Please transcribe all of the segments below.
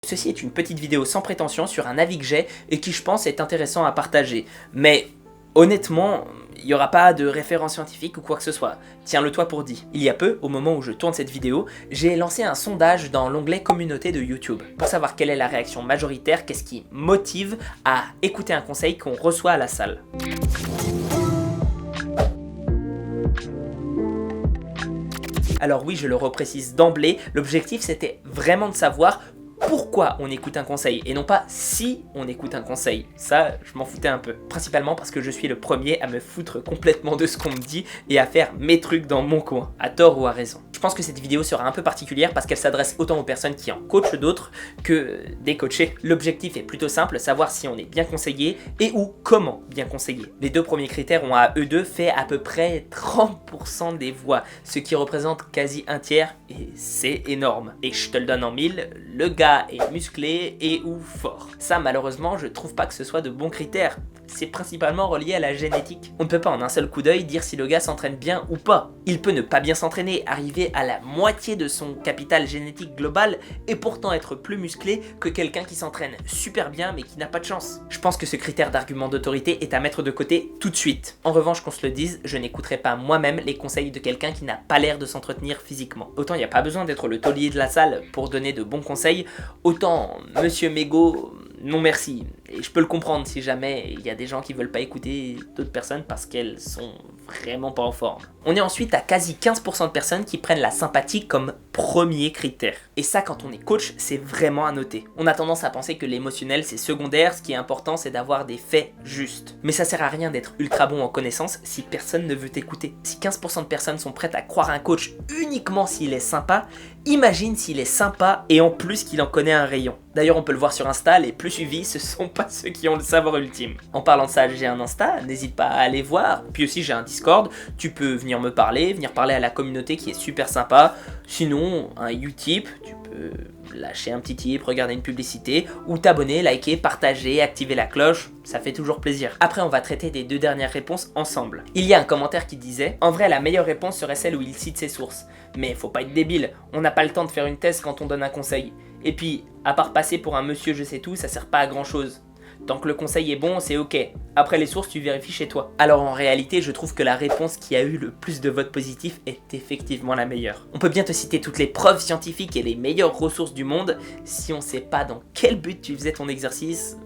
Ceci est une petite vidéo sans prétention sur un avis que j'ai et qui je pense est intéressant à partager. Mais honnêtement, il n'y aura pas de référence scientifique ou quoi que ce soit. Tiens-le-toi pour dit. Il y a peu, au moment où je tourne cette vidéo, j'ai lancé un sondage dans l'onglet communauté de YouTube pour savoir quelle est la réaction majoritaire, qu'est-ce qui motive à écouter un conseil qu'on reçoit à la salle. Alors oui, je le reprécise d'emblée, l'objectif c'était vraiment de savoir pourquoi on écoute un conseil et non pas si on écoute un conseil. Ça, je m'en foutais un peu. Principalement parce que je suis le premier à me foutre complètement de ce qu'on me dit et à faire mes trucs dans mon coin, à tort ou à raison. Je pense que cette vidéo sera un peu particulière parce qu'elle s'adresse autant aux personnes qui en coachent d'autres que des coachés. L'objectif est plutôt simple, savoir si on est bien conseillé et ou comment bien conseiller. Les deux premiers critères ont à eux deux fait à peu près 30% des voix, ce qui représente quasi un tiers et c'est énorme. Et je te le donne en mille, le gars est musclé et ou fort. Ça malheureusement je trouve pas que ce soit de bons critères. C'est principalement relié à la génétique. On ne peut pas en un seul coup d'œil dire si le gars s'entraîne bien ou pas. Il peut ne pas bien s'entraîner, arriver à la moitié de son capital génétique global et pourtant être plus musclé que quelqu'un qui s'entraîne super bien mais qui n'a pas de chance. Je pense que ce critère d'argument d'autorité est à mettre de côté tout de suite. En revanche, qu'on se le dise, je n'écouterai pas moi-même les conseils de quelqu'un qui n'a pas l'air de s'entretenir physiquement. Autant il n'y a pas besoin d'être le taulier de la salle pour donner de bons conseils, autant Monsieur Mégo, non merci. Et je peux le comprendre si jamais il y a des gens qui veulent pas écouter d'autres personnes parce qu'elles sont vraiment pas en forme. On est ensuite à quasi 15% de personnes qui prennent la sympathie comme premier critère. Et ça, quand on est coach, c'est vraiment à noter. On a tendance à penser que l'émotionnel c'est secondaire, ce qui est important c'est d'avoir des faits justes. Mais ça sert à rien d'être ultra bon en connaissance si personne ne veut t'écouter. Si 15% de personnes sont prêtes à croire un coach uniquement s'il est sympa, imagine s'il est sympa et en plus qu'il en connaît un rayon. D'ailleurs on peut le voir sur Insta, les plus suivis ce sont pas ceux qui ont le savoir ultime. En parlant de ça, j'ai un Insta, n'hésite pas à aller voir. Puis aussi j'ai un Discord, tu peux venir me parler, venir parler à la communauté qui est super sympa. Sinon, un Utip, tu peux lâcher un petit tip, regarder une publicité, ou t'abonner, liker, partager, activer la cloche, ça fait toujours plaisir. Après on va traiter des deux dernières réponses ensemble. Il y a un commentaire qui disait « En vrai la meilleure réponse serait celle où il cite ses sources. Mais faut pas être débile, on n'a pas le temps de faire une thèse quand on donne un conseil. Et puis, à part passer pour un monsieur je sais tout, ça sert pas à grand chose. Tant que le conseil est bon, c'est ok. Après les sources, tu vérifies chez toi. » Alors en réalité, je trouve que la réponse qui a eu le plus de votes positifs est effectivement la meilleure. On peut bien te citer toutes les preuves scientifiques et les meilleures ressources du monde, si on sait pas dans quel but tu faisais ton exercice,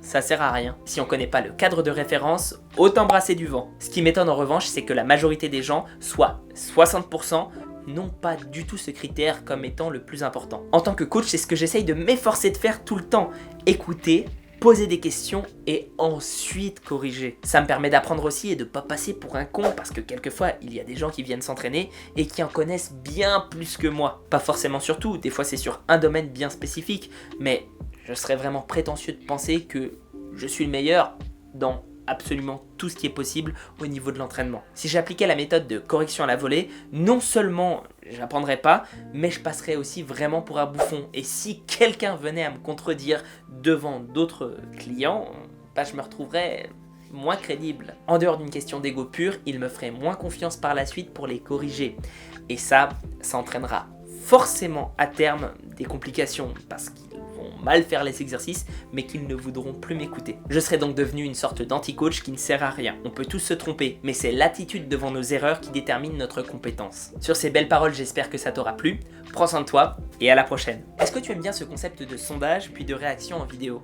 ça sert à rien. Si on connaît pas le cadre de référence, autant brasser du vent. Ce qui m'étonne en revanche, c'est que la majorité des gens, soit 60%, n'ont pas du tout ce critère comme étant le plus important. En tant que coach, c'est ce que j'essaye de m'efforcer de faire tout le temps. Écouter, poser des questions et ensuite corriger. Ça me permet d'apprendre aussi et de pas passer pour un con parce que quelquefois il y a des gens qui viennent s'entraîner et qui en connaissent bien plus que moi. Pas forcément sur tout, des fois c'est sur un domaine bien spécifique, mais je serais vraiment prétentieux de penser que je suis le meilleur dans absolument tout ce qui est possible au niveau de l'entraînement. Si j'appliquais la méthode de correction à la volée, non seulement j'apprendrais pas, mais je passerais aussi vraiment pour un bouffon. Et si quelqu'un venait à me contredire devant d'autres clients, bah je me retrouverais moins crédible. En dehors d'une question d'ego pur, il me ferait moins confiance par la suite pour les corriger. Et ça entraînera forcément à terme des complications parce qu'ils vont mal faire les exercices mais qu'ils ne voudront plus m'écouter. Je serai donc devenu une sorte d'anti-coach qui ne sert à rien. On peut tous se tromper, mais c'est l'attitude devant nos erreurs qui détermine notre compétence. Sur ces belles paroles, j'espère que ça t'aura plu. Prends soin de toi et à la prochaine. Est-ce que tu aimes bien ce concept de sondage puis de réaction en vidéo ?